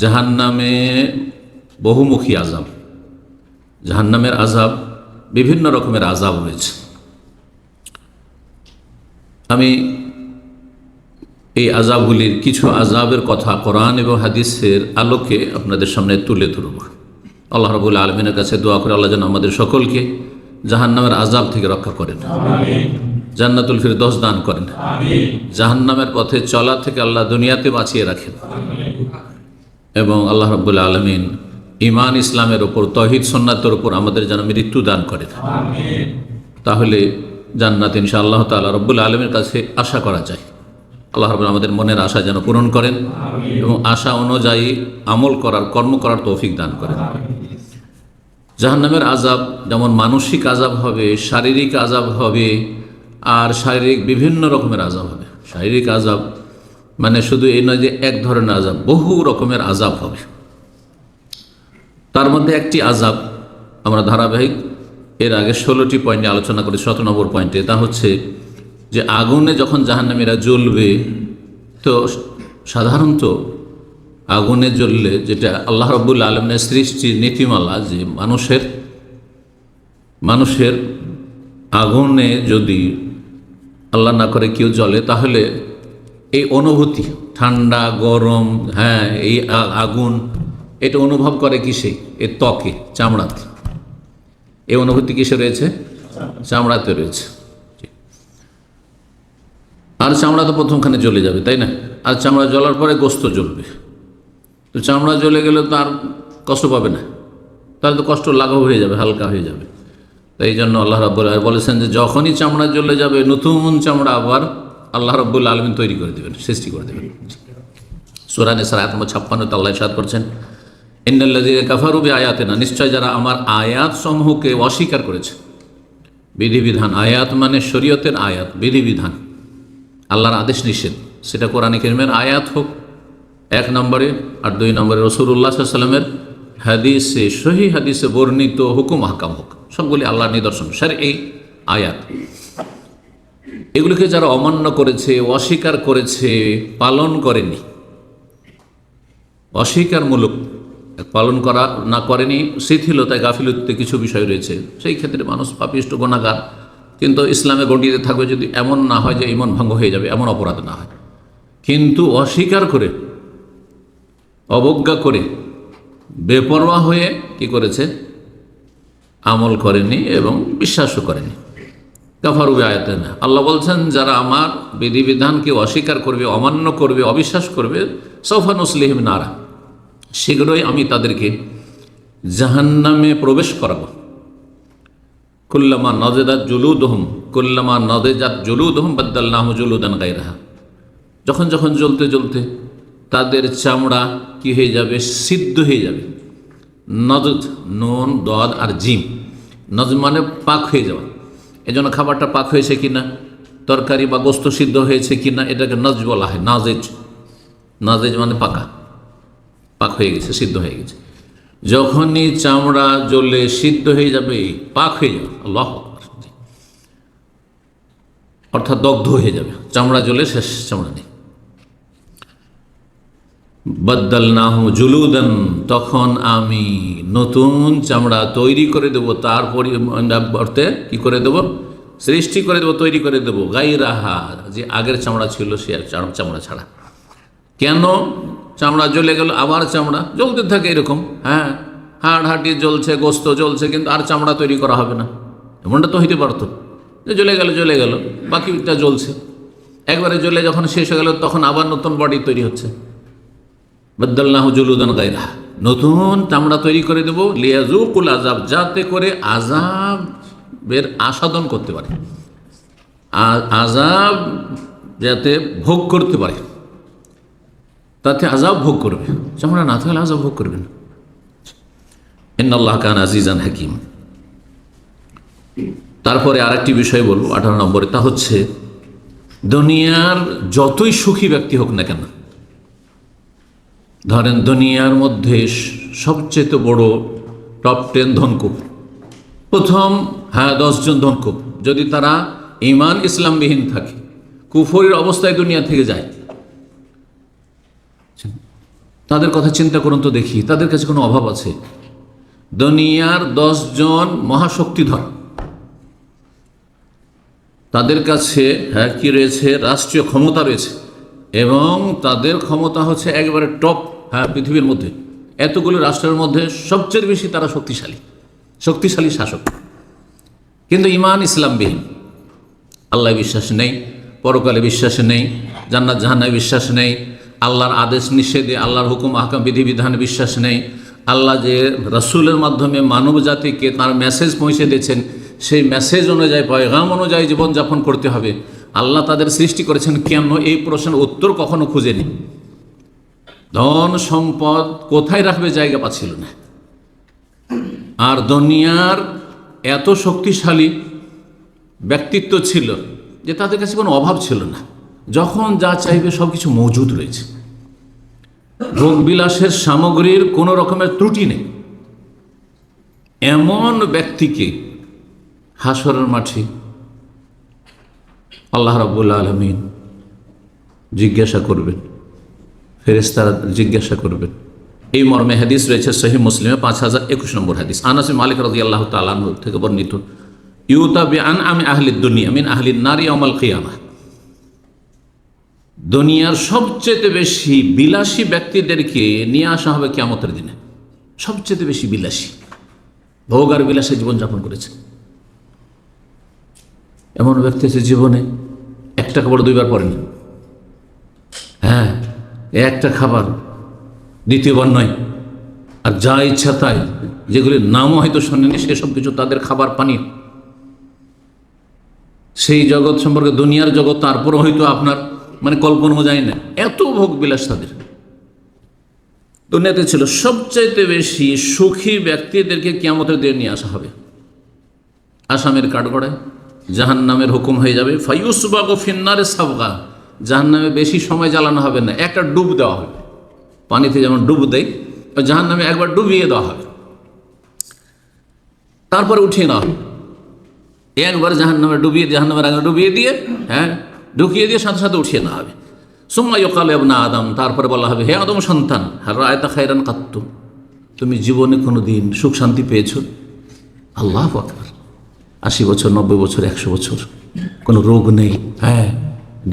জাহান্নামে বহুমুখী আযাব, জাহান্নামের আযাব বিভিন্ন রকমের আযাব রয়েছে। আমি এই আযাবগুলির কিছু আযাবের কথা কোরআন এবং হাদিসের আলোকে আপনাদের সামনে তুলে ধরব। আল্লাহ রাব্বুল আলামিনের কাছে দোয়া করে আল্লাহ যেন আমাদের সকলকে জাহান্নামের আযাব থেকে রক্ষা করেন, জান্নাতুল ফিরদৌস দান করেন, জাহান্নামের পথে চলা থেকে আল্লাহ দুনিয়াতে বাঁচিয়ে রাখেন এবং আল্লাহ রাব্বুল আলামিন ঈমান ইসলামের ওপর, তাওহীদ সুন্নাতের ওপর আমাদের যেন মৃত্যু দান করেন। তাহলে জান্নাত ইনশাআল্লাহ তাআলা রাব্বুল আলামিনের কাছে আশা করা যায়। আল্লাহ রাব্বুল আমাদের মনের আশা যেন পূরণ করেন এবং আশা অনুযায়ী আমল করার, কর্ম করার তৌফিক দান করেন। জাহান্নামের আযাব যেমন মানসিক আযাব হবে, শারীরিক আযাব হবে, আর শারীরিক বিভিন্ন রকমের আযাব হবে। শারীরিক আযাব মানে শুধু এই নয় যে এক ধরনের আযাব, বহু রকমের আযাব হবে। তার মধ্যে একটি আযাব আমরা ধারাবাহিক এর আগে 16টি পয়েন্টে আলোচনা করি, 17 নম্বর পয়েন্টে, তা হচ্ছে যে আগুনে যখন জাহান্নামীরা জ্বলবে, তো সাধারণত আগুনে জ্বললে যেটা আল্লাহ রাব্বুল আলামিনের সৃষ্টির নীতিমালা, যে মানুষের আগুনে যদি আল্লাহ না করে কেউ জ্বলে, তাহলে এই অনুভূতি ঠান্ডা গরম, এই আগুন, এটা অনুভব করে কিসে? এর ত্বকে, চামড়াতে। এই অনুভূতি কিসে রয়েছে? চামড়াতে রয়েছে। আর চামড়া তো প্রথমখানে জ্বলে যাবে, তাই না? আর চামড়া জ্বলার পরে গোস্ত জ্বলবে। তো চামড়া জ্বলে গেলে তো আর কষ্ট পাবে না, তাহলে তো কষ্ট লাঘব হয়ে যাবে, হালকা হয়ে যাবে। তাই জন্য আল্লাহ রাব্বুল আলামিন বলেছেন যে যখনই চামড়া জ্বলে যাবে, নতুন চামড়া আবার আল্লাহ রাব্বুল আলামিন তৈরি করে দেবেন, সৃষ্টি করে দেবেন। সূরা নিসা আয়াত নম্বর 56 আল্লাহ ইরশাদ করছেন, ইন্নাল্লাযীনা কাফারু বিআয়াতিনা, নিশ্চয় যারা আমার আয়াত সমূহকে অস্বীকার করেছে। বিধিবিধান, আয়াত মানে শরীয়তের আয়াত, বিধিবিধান, আল্লাহর আদেশ নিষেধ, সেটা কোরআনে কারীমের আয়াত হোক 1 নম্বরে, আর 2 নম্বরে রাসূলুল্লাহ সাল্লাল্লাহু আলাইহি ওয়াসাল্লামের হাদিসে, সহিহ হাদিসে বর্ণিত হুকুম আহকাম হোক, সবগুলি আল্লাহর নিদর্শন, শারঈ আয়াত। এগুলিকে যারা অমান্য করেছে, অস্বীকার করেছে, পালন করেনি, অস্বীকারমূলক পালন করা না করেনি, শিথিলতায়, গাফিলতিতে কিছু বিষয় রয়েছে, সেই ক্ষেত্রে মানুষ পাপিষ্ট, গুনাহগার। কিন্তু ইসলামে গণ্ডিতে থাকবে যদি এমন না হয় যে ঈমান ভঙ্গ হয়ে যাবে, এমন অপরাধ না হয়। কিন্তু অস্বীকার করে, অবজ্ঞা করে, বেপরোয়া হয়ে কি করেছে? আমল করেনি এবং বিশ্বাসও করেনি। কাফারু বিআয়াতিনা, আল্লাহ বলছেন যারা আমার বিধিবিধানকে অস্বীকার করবে, অমান্য করবে, অবিশ্বাস করবে, সাউফা নুসলিহিম নারা, শীঘ্রই আমি তাদেরকে জাহান্নামে প্রবেশ করাবো। কুল্লামা নদেজাত জুলুদহুম বাদদালনাহুম জুলুদান গায়রাহা, যখন যখন জ্বলতে জ্বলতে তাদের চামড়া কি হয়ে যাবে? সিদ্ধ হয়ে যাবে। নজদ, নুন, দদ আর জিম, নজ মানে পাক হয়ে যাওয়া। এজন্য খাবারটা পাক হয়েছে কিনা, তরকারি বা গোস্ত সিদ্ধ হয়েছে কিনা, এটাকে নজ বলা হয়। নাজেজ মানে পাকা, পাক হয়ে গেছে, সিদ্ধ হয়ে গেছে। যখনই চামড়া জ্বলে সিদ্ধ হয়ে যাবে, পাক হয়ে যাবে, আল্লাহু আকবার, অর্থাৎ দগ্ধ হয়ে যাবে, চামড়া জ্বলে শেষ, চামড়া নেই। বাদদালনাহু জুলুদান, তখন আমি নতুন চামড়া তৈরি করে দেবো, তার পরিবর্তে কি করে দেব? সৃষ্টি করে দেবো, তৈরি করে দেবো, গায়রাহা, যে আগের চামড়া ছিল সে চামড়া ছাড়া। কেন? চামড়া জ্বলে গেল, আবার চামড়া জ্বলতে থাকে, এরকম। হাড় হাঁটি জ্বলছে, গোস্ত জ্বলছে, কিন্তু আর চামড়া তৈরি করা হবে না, এমনটা তো হইতে পারতো যে জ্বলে গেল, বাকিটা জ্বলছে। একবারে জ্বলে যখন শেষ হয়ে গেল, তখন আবার নতুন বডি তৈরি হচ্ছে। বাদদালনাহু জুলুদান গায়রাহা, নতুন চামড়া তৈরি করে দেবো, লিয়াযুকুল আযাব, যাতে করে আযাবের আস্বাদন করতে পারে, আযাব যাতে ভোগ করতে পারে, তাতে আযাব ভোগ করবে। চামড়া না থাকলে আযাব ভোগ করবে না। ইন্নাল্লাহা কানা আজিজান হাকীম। তারপরে আরেকটি বিষয় বলবো 18 নম্বরে, তা হচ্ছে দুনিয়ার যতই সুখী ব্যক্তি হোক না কেন, ধরেন দুনিয়ার মধ্যে সবচেয়ে বড় টপ 10 ধনকুপ, প্রথম 10 জন ধনকুপ, যদি তারা ঈমান ইসলামবিহীন থাকে, কুফরের অবস্থায় দুনিয়া থেকে যায়, তাদের কথা চিন্তা করুন তো দেখি, তাদের কাছে কোনো অভাব আছে? দুনিয়ার 10 জন মহাশক্তিধর, তাদের কাছে কি রয়েছে? রাষ্ট্রীয় ক্ষমতা রয়েছে, এবং তাদের ক্ষমতা হচ্ছে একবারে টপ পৃথিবীর মধ্যে। এতগুলো রাষ্ট্রের মধ্যে সবচেয়ে বেশি তারা শক্তিশালী শাসক, কিন্তু ইমান ইসলামবিহীন। আল্লাহ বিশ্বাস নেই, পরকালে বিশ্বাস নেই, জান্নাত জাহান্নামে বিশ্বাস নেই, আল্লাহর আদেশ নিষেধে, আল্লাহর হুকুম আহকাম বিধিবিধানে বিশ্বাস নেই, আল্লাহ যে রাসূলের মাধ্যমে মানব জাতিকে তার মেসেজ পৌঁছে দিয়েছেন সেই মেসেজ অনুযায়ী, পয়গাম অনুযায়ী জীবনযাপন করতে হবে। আল্লাহ তাদের সৃষ্টি করেছেন কেন, এই প্রশ্নের উত্তর কখনো খুঁজেনি। ধন সম্পদ কোথায় রাখবে জায়গা পাচ্ছিল না। আর দুনিয়ার এত শক্তিশালী ব্যক্তিত্ব ছিল যে তাদের কাছে কোনো অভাব ছিল না, যখন যা চাইবে সব কিছু মজুদ রয়েছে। ভোগবিলাসের সামগ্রীর কোনো রকমের ত্রুটি নেই। এমন ব্যক্তিকে হাসরের মাঠে আল্লাহ রাব্বুল আলামিন জিজ্ঞাসা করবেন, ফেরেশতারা জিজ্ঞাসা করবেন। এই মর্মে হাদিস রয়েছে সহিহ মুসলিমে 5021 নম্বর হাদিস। আনাস বিন মালিক রাদিয়াল্লাহু তাআলা আনহু থেকে বর্ণিত, ইউতা বিআনআমি আহলিদ দুনিয়া মিন আহলিন নারি ইয়াউমাল কিয়ামাহ। দুনিয়ার সবচেয়ে বেশি বিলাসী ব্যক্তিদেরকে নিয়ে আসা হবে কিয়ামতের দিনে। সবচেয়ে বেশি বিলাসী, ভোগ আর বিলাসে জীবনযাপন করেছে এমন ব্যক্তি আছে জীবনে একটা খাবার 2 বার পড়েনি। একটা খাবার দ্বিতীয়বার নয়, আর যা ইচ্ছা তাই, যেগুলির নামও হয়তো শোনেনি, সেসব কিছু তাদের খাবার পানীয়। সেই জগৎ সম্পর্কে, দুনিয়ার জগৎ, তারপরও হয়তো আপনার কল্পনাও যায় না, এত ভোগ বিলাস তাদের। দুনিয়াতে ছিল সবচাইতে বেশি সুখী ব্যক্তিদেরকে কিয়ামতের দিনে নিয়ে আসা হবে। আসামের কাঠগড়ায় জাহান্নামের হুকুম হয়ে যাবে, ফায়ুসবাগু ফিন্নারে সাবগা, জাহান্নামে বেশি সময় জ্বালানো হবে না, একটা ডুব দেওয়া হবে। পানিতে যেমন ডুব দেয়, জাহান্নামে একবার ডুবিয়ে দেওয়া হবে, তারপরে উঠিয়ে নেওয়া হবে। একবার জাহান্নামে জাহান্নামের আগে ডুবিয়ে দিয়ে, ঢুকিয়ে দিয়ে সাথে সাথে উঠিয়ে নেওয়া হবে। সুম্মা ইউকালু ইয়া ইবনা আদম, তারপরে বলা হবে, হে আদম সন্তান, হাল রাআইতা খায়রান কাত্তু, তুমি জীবনে কোনো দিন সুখ শান্তি পেয়েছো? আল্লাহু আকবার। 80 বছর, 90 বছর, 100 বছর, কোনো রোগ নেই,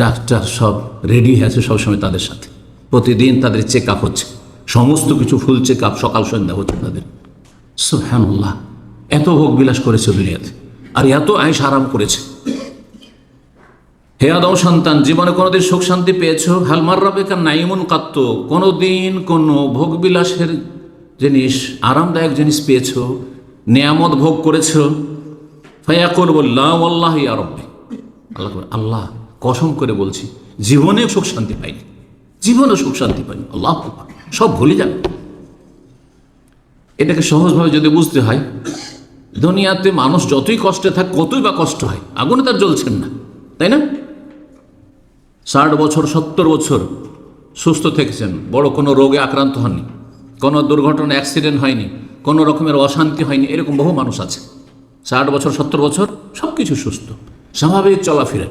ডাক্তার সব রেডি হয়ে আছে সবসময় তাদের সাথে, প্রতিদিন তাদের চেক আপ হচ্ছে, সমস্ত কিছু ফুল চেক আপ সকাল সন্ধ্যা হচ্ছে তাদের। সুবহানাল্লাহ, এত ভোগ বিলাস করেছে দুনিয়াতে, আর এত আয়েশ আরাম করেছে। হে আদম সন্তান, জীবনে কোনোদিন সুখ শান্তি পেয়েছো? হাল মাররা বিকা নাইমুন কাত্তু, কোনোদিন কোনো ভোগ বিলাসের জিনিস, আরামদায়ক জিনিস পেয়েছো, নেয়ামত ভোগ করেছো? ফায়াকুল লা ওয়াল্লাহি ইয়া রাব্বি, আল্লাহ কসম করে বলছি জীবনে সুখ শান্তি পাইনি, জীবনে সুখ শান্তি পাইনি। আল্লাহু আকবার, সব ভুলে যান। এটাকে সহজভাবে যদি বুঝতে হয়, দুনিয়াতে মানুষ যতই কষ্টে থাকে, কতই বা কষ্ট হয়, আগুনে তার জ্বলছেন না, তাই না? 60 বছর 70 বছর সুস্থ থেকেছেন, বড় কোনো রোগে আক্রান্ত হননি, কোনো দুর্ঘটনা অ্যাক্সিডেন্ট হয়নি, কোনো রকমের অশান্তি হয়নি, এরকম বহু মানুষ আছে। 60 বছর 70 বছর সব কিছু সুস্থ, স্বাভাবিক চলাফেরা,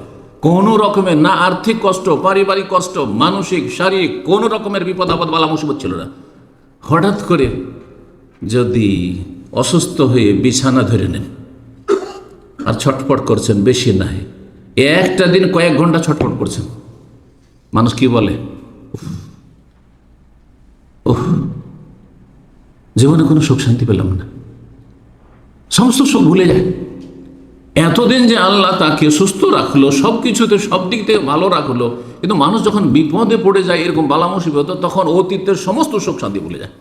কোনো রকমের না আর্থিক কষ্ট, পারিবারিক কষ্ট, মানসিক শারীরিক কোনো রকমের বিপদ আপদ বালা মুসিবত ছিল না। হঠাৎ করে যদি অসুস্থ হয়ে বিছানা ধরে নেন আর ছটফট করছেন, বেশি নাই একটা দিন কয়েক ঘন্টা ছটফট করছেন, মানুষ কি বলে? জীবনে কোনো সুখ শান্তি পেলাম না, সমস্ত সুখ ভুলে যায়। এতদিন যে আল্লাহ তাকে সুস্থ রাখলো, সব কিছুতে সব দিক থেকে ভালো রাখলো, কিন্তু মানুষ যখন বিপদে পড়ে যায়, এরকম বালা মুসিবত, তখন অতীতের সমস্ত সুখ শান্তি ভুলে যায়।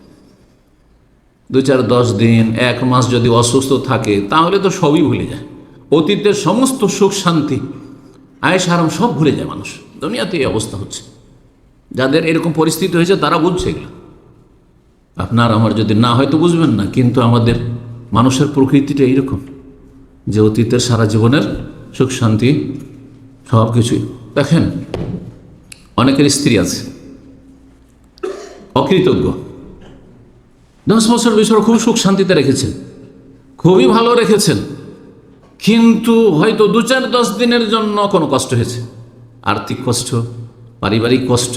2, 4, 10 দিন, 1 মাস যদি অসুস্থ থাকে, তাহলে তো সবই ভুলে যায়, অতীতের সমস্ত সুখ শান্তি, আয়েশ আরাম সব ভুলে যায় মানুষ। দুনিয়াতে এই অবস্থা হচ্ছে। যাদের এরকম পরিস্থিতি হয়েছে তারা বুঝছে এগুলো, আপনার আমার যদি না হয়তো বুঝবেন না, কিন্তু আমাদের মানুষের প্রকৃতিটা এইরকম যে অতীতের সারা জীবনের সুখ শান্তি সব কিছুই। দেখেন, অনেকের স্ত্রী আছে অকৃতজ্ঞ, 10 বছর 20 বছর খুব সুখ শান্তিতে রেখেছেন, খুবই ভালো রেখেছেন, কিন্তু হয়তো 2, 4, 10 দিনের জন্য কোনো কষ্ট হয়েছে, আর্থিক কষ্ট, পারিবারিক কষ্ট,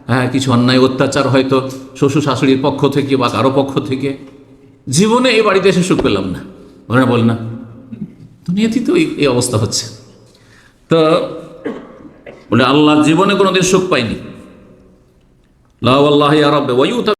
হ্যাঁ, কিছু অন্যায় অত্যাচার হয়তো শ্বশুর শাশুড়ির পক্ষ থেকে বা কারো পক্ষ থেকে, জীবনে এই বাড়িতে এসে সুখ পেলাম না, বল না, দুনিয়াতেই তো এই অবস্থা হচ্ছে। তো বলে আল্লাহ জীবনে কোনোদিন সুখ পাইনি। লা ওয়াল্লাহি ইয়া রাব্বি ওয়া ইউতা